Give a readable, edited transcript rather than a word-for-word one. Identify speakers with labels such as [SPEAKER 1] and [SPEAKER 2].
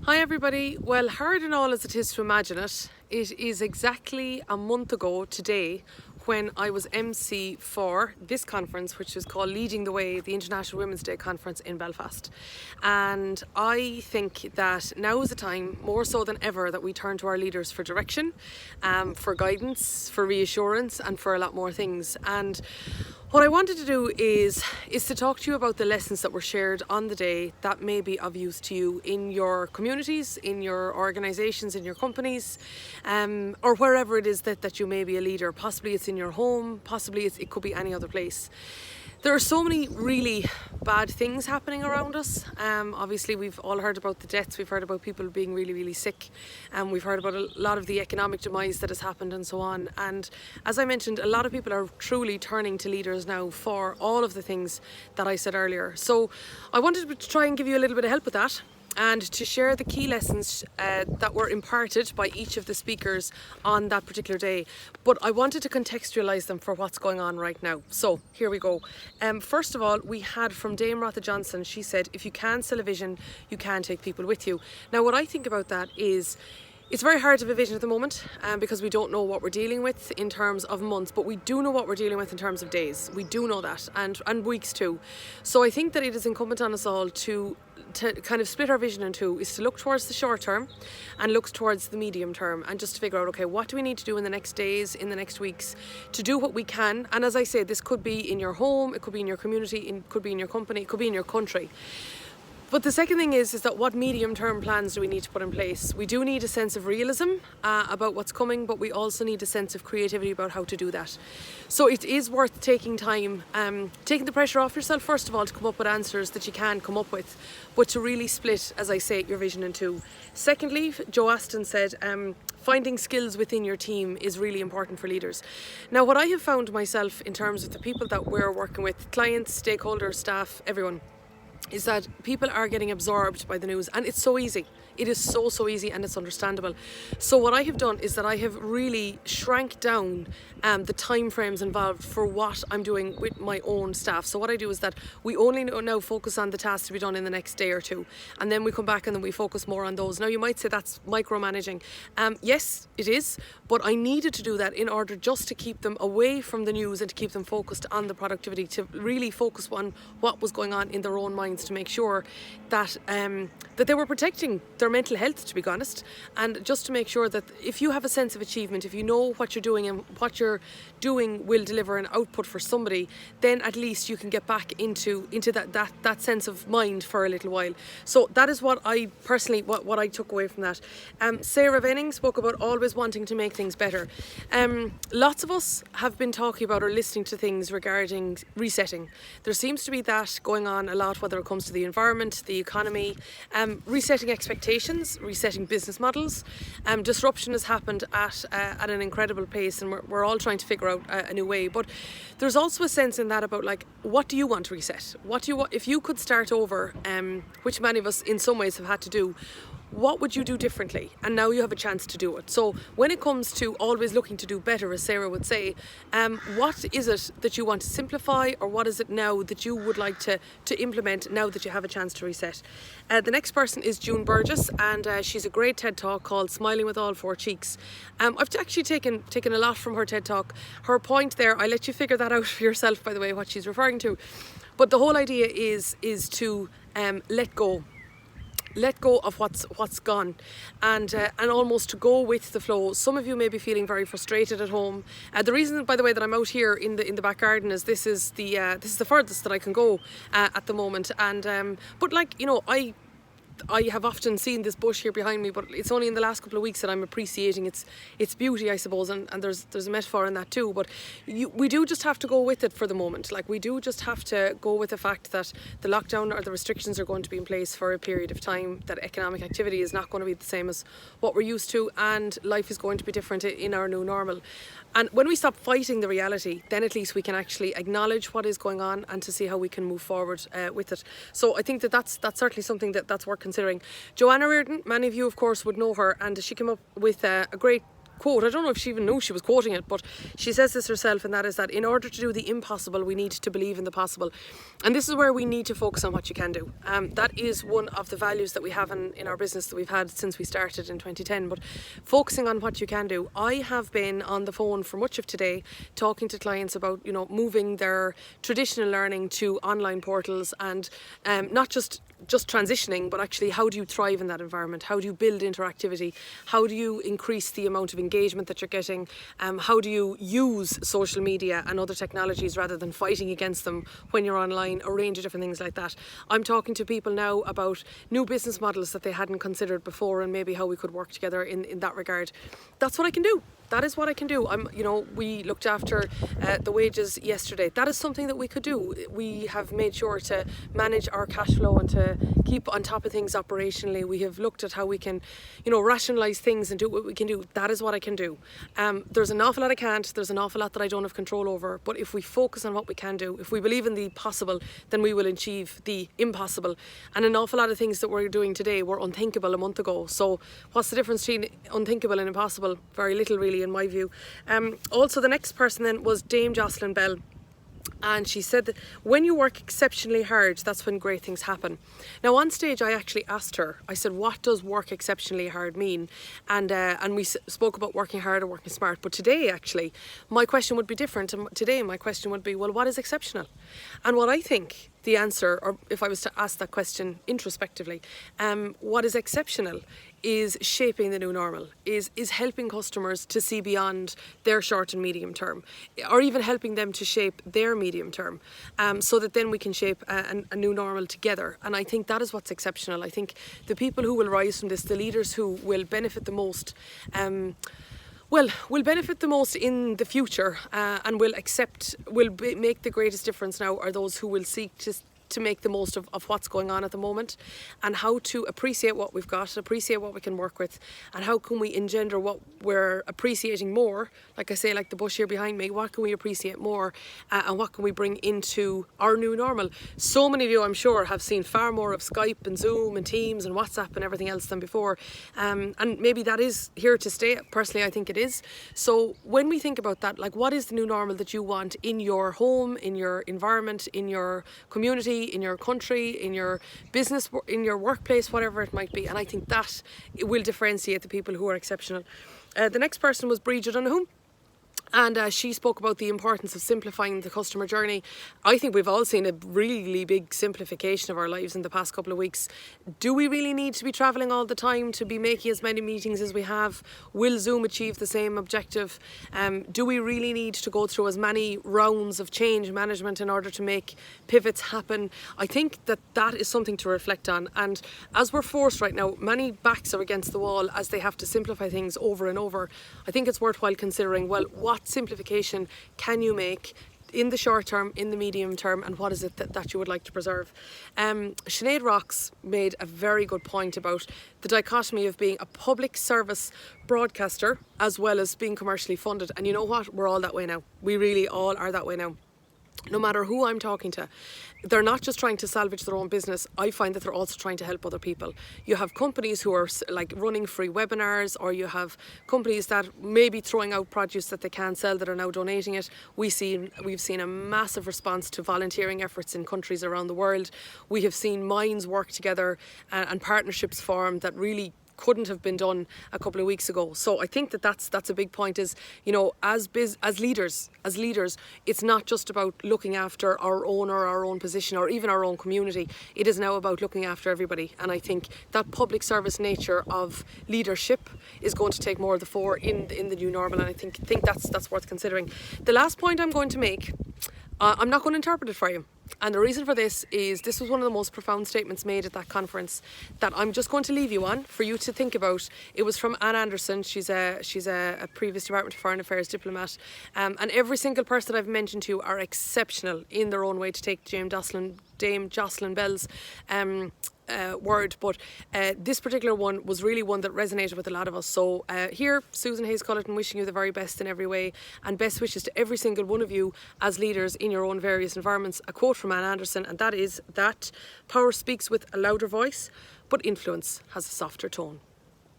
[SPEAKER 1] Hi everybody. Well, hard and all as it is to imagine it, it is exactly a month ago today when I was MC for this conference, which is called Leading the Way, the International Women's Day Conference in Belfast. And I think that now is the time, more so than ever, that we turn to our leaders for direction, for guidance, for reassurance, and for a lot more things. And what I wanted to do is to talk to you about the lessons that were shared on the day that may be of use to you in your communities, in your organisations, in your companies, or wherever it is that you may be a leader. Possibly it's in your home, possibly it could be any other place. There are so many really bad things happening around us. Obviously we've all heard about the deaths, we've heard about people being really, really sick, and we've heard about a lot of the economic demise that has happened and so on. And as I mentioned, a lot of people are truly turning to leaders now for all of the things that I said earlier. So I wanted to try and give you a little bit of help with that, and to share the key lessons that were imparted by each of the speakers on that particular day. But I wanted to contextualise them for what's going on right now. So here we go. First of all, we had from Dame Rotha Johnson. She said, if you can sell a vision, you can take people with you. Now what I think about that is, it's very hard to have a vision at the moment because we don't know what we're dealing with in terms of months, but we do know what we're dealing with in terms of days. We do know that, and weeks too. So I think that it is incumbent on us all to kind of split our vision in two, is to look towards the short term and look towards the medium term, and just to figure out, okay, what do we need to do in the next days, in the next weeks, to do what we can. And as I say, this could be in your home, it could be in your community, it could be in your company, it could be in your country. But the second thing is that what medium-term plans do we need to put in place? We do need a sense of realism about what's coming, but we also need a sense of creativity about how to do that. So it is worth taking time, taking the pressure off yourself, first of all, to come up with answers that you can come up with, but to really split, as I say, your vision in two. Secondly, Aston said, finding skills within your team is really important for leaders. Now, what I have found myself in terms of the people that we're working with, clients, stakeholders, staff, everyone, is that people are getting absorbed by the news, and it's so easy. It is so easy, and it's understandable. So what I have done is that I have really shrank down the time frames involved for what I'm doing with my own staff. So what I do is that we only now focus on the tasks to be done in the next day or two, and then we come back and then we focus more on those. Now you might say that's micromanaging. Yes, it is, but I needed to do that in order just to keep them away from the news and to keep them focused on the productivity, to really focus on what was going on in their own minds, to make sure that that they were protecting their mental health, to be honest, and just to make sure that if you have a sense of achievement, if you know what you're doing and what you're doing will deliver an output for somebody, then at least you can get back into that sense of mind for a little while. So that is what I personally, what I took away from that. Sara Venning spoke about always wanting to make things better. Lots of us have been talking about or listening to things regarding resetting. There seems to be that going on a lot, whether it comes to the environment, the economy, resetting expectations, resetting business models. Disruption has happened at an incredible pace, and we're all trying to figure out a new way. But there's also a sense in that about, like, what do you want to reset? What do you want if you could start over, which many of us in some ways have had to do? What would you do differently? And now you have a chance to do it. So when it comes to always looking to do better, as Sarah would say, what is it that you want to simplify, or what is it now that you would like to implement now that you have a chance to reset? The next person is Burgess, and she's a great TED Talk called Smiling with All Four Cheeks. I've actually taken a lot from her TED Talk. Her point there, I'll let you figure that out for yourself, by the way, what she's referring to. But the whole idea is to let go of what's gone, and almost to go with the flow. Some of you may be feeling very frustrated at home. The reason, by the way, that I'm out here in the back garden is this is the furthest that I can go at the moment. And but, like, you know, I have often seen this bush here behind me, but it's only in the last couple of weeks that I'm appreciating its beauty, I suppose, and there's a metaphor in that too. But we do just have to go with it for the moment. Like, we do just have to go with the fact that the lockdown or the restrictions are going to be in place for a period of time, that economic activity is not going to be the same as what we're used to, and life is going to be different in our new normal. And when we stop fighting the reality, then at least we can actually acknowledge what is going on and to see how we can move forward with it. So I think that's certainly something that's worth considering. Joanne O'Riordan, many of you of course would know her, and she came up with a great quote. I don't know if she even knew she was quoting it, but she says this herself, and that is that in order to do the impossible, we need to believe in the possible. And this is where we need to focus on what you can do. That is one of the values that we have in our business that we've had since we started in 2010, but focusing on what you can do. I have been on the phone for much of today talking to clients about, moving their traditional learning to online portals, and not just transitioning, but actually how do you thrive in that environment? How do you build interactivity? How do you increase the amount of engagement that you're getting? How do you use social media and other technologies rather than fighting against them when you're online? A range of different things like that. I'm talking to people now about new business models that they hadn't considered before, and maybe how we could work together in that regard. That's what I can do. That is what I can do. We looked after the wages yesterday. That is something that we could do. We have made sure to manage our cash flow and to keep on top of things operationally. We have looked at how we can, rationalise things and do what we can do. That is what I can do. There's an awful lot I can't. There's an awful lot that I don't have control over. But if we focus on what we can do, if we believe in the possible, then we will achieve the impossible. And an awful lot of things that we're doing today were unthinkable a month ago. So what's the difference between unthinkable and impossible? Very little, really, in my view. Also, the next person then was Dame Jocelyn Bell. And she said that when you work exceptionally hard, that's when great things happen. Now, on stage, I actually asked her, I said, what does work exceptionally hard mean? And we spoke about working hard or working smart. But today, actually, my question would be different. And today, my question would be, well, what is exceptional? And what I think the answer, or if I was to ask that question introspectively, what is exceptional is shaping the new normal, is helping customers to see beyond their short and medium term, or even helping them to shape their medium term, so that then we can shape a new normal together. And I think that is what's exceptional. I think the people who will rise from this, the leaders who will benefit the most, will benefit the most in the future, and will make the greatest difference now, are those who will seek to make the most of what's going on at the moment, and how to appreciate what we've got, appreciate what we can work with, and how can we engender what we're appreciating more. Like I say, like the bush here behind me, what can we appreciate more, and what can we bring into our new normal? So many of you, I'm sure, have seen far more of Skype and Zoom and Teams and WhatsApp and everything else than before, and maybe that is here to stay. Personally, I think it is. So when we think about that, like, what is the new normal that you want in your home, in your environment, in your community, in your country, in your business, in your workplace, whatever it might be? And I think that it will differentiate the people who are exceptional. The next person was Bridget O'Donoghue. And she spoke about the importance of simplifying the customer journey. I think we've all seen a really big simplification of our lives in the past couple of weeks. Do we really need to be travelling all the time to be making as many meetings as we have? Will Zoom achieve the same objective? Do we really need to go through as many rounds of change management in order to make pivots happen? I think that is something to reflect on. And as we're forced right now, many backs are against the wall as they have to simplify things over and over. I think it's worthwhile considering, well, what simplification can you make in the short term, in the medium term, and what is it that you would like to preserve? Sinead Rocks made a very good point about the dichotomy of being a public service broadcaster as well as being commercially funded. And you know what? We're all that way now. We really all are that way now. No matter who I'm talking to, they're not just trying to salvage their own business. I find that they're also trying to help other people. You have companies who are like running free webinars, or you have companies that may be throwing out produce that they can't sell that are now donating it. We've seen a massive response to volunteering efforts in countries around the world. We have seen minds work together and partnerships form that really couldn't have been done a couple of weeks ago. So I think that's a big point, is, as leaders, it's not just about looking after our own position or even our own community. It is now about looking after everybody. And I think that public service nature of leadership is going to take more of the fore in the new normal. And I think that's worth considering. The last point I'm going to make, I'm not going to interpret it for you. And the reason for this was one of the most profound statements made at that conference that I'm just going to leave you on for you to think about. It was from Anne Anderson. She's a previous Department of Foreign Affairs diplomat. And every single person I've mentioned to you are exceptional in their own way, to take Dame Jocelyn Bell's word, but this particular one was really one that resonated with a lot of us. So here, Susan Hayes-Cullerton wishing you the very best in every way, and best wishes to every single one of you as leaders in your own various environments. A quote from Anne Anderson, and that is that power speaks with a louder voice, but influence has a softer tone.